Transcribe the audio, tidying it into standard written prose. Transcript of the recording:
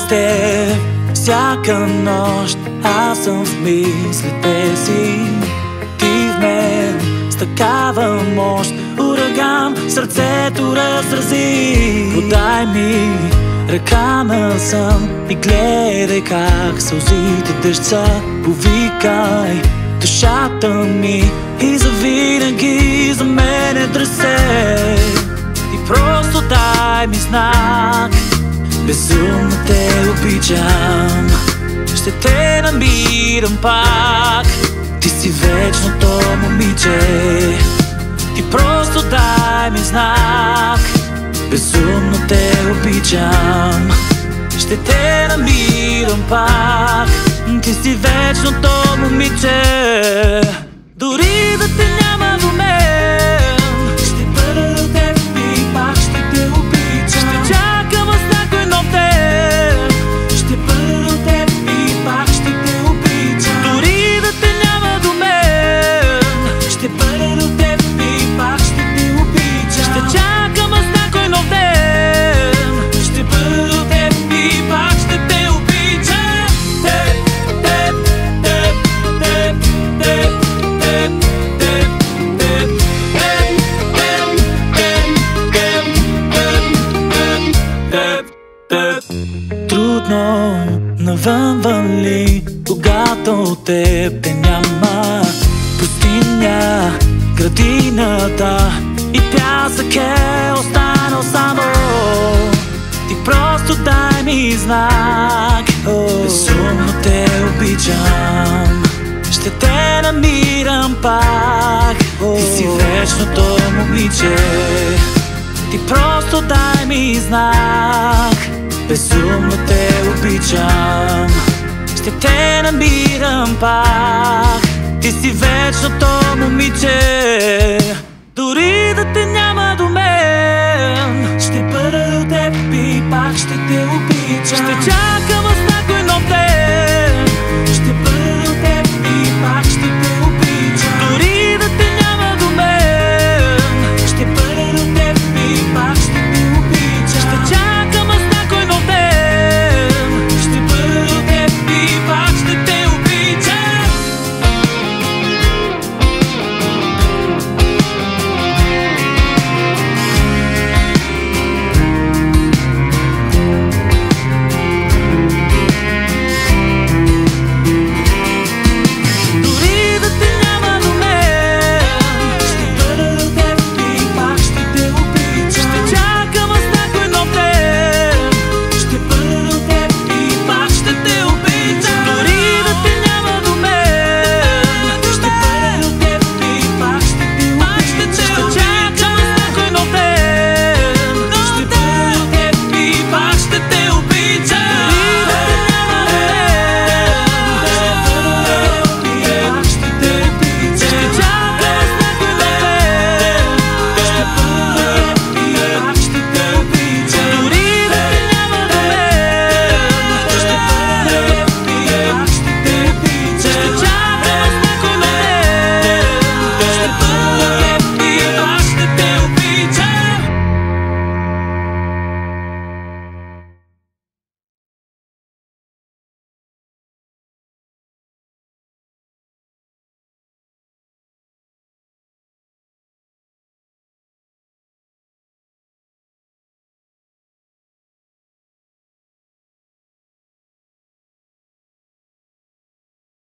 с теб всяка нощ, аз съм в мислите си. Ти в мен с такава мощ, ураган в сърцето разрази. Подай ми ръка на сън и гледай как сълзите дъжца. Повикай душата ми и завинаги за мене тресе. И просто дай ми знак, безумно те обичам. Ще те намирам пак, ти си вечното момиче. Ти просто дай ми знак, безумно те обичам. Ще те намирам пак, ти си вечното момиче. Дори да те няма до мен, ще бъда до теб и пак ще те обичам. Ще чакам с някой нов ден, ще бъда до теб и пак ще те обичам. Дори да те няма до мен, ще бъда до теб и пак ще те обичам. Ще чакам с някой нов ден, ще бъда до теб и пак ще те обичам. Трудно навън вали, когато от теб те няма. Пустиня, градината и пясък е останал само. Ти просто дай ми знак, безумно те обичам. Ще те намирам пак, ти си вечното момиче. Ти просто дай ми знак, безумно те обичам. Ще те намирам пак, ти си вечното момиче. Дори да те няма до мен, ще бъда до теб и пак ще те обичам. Ще чакам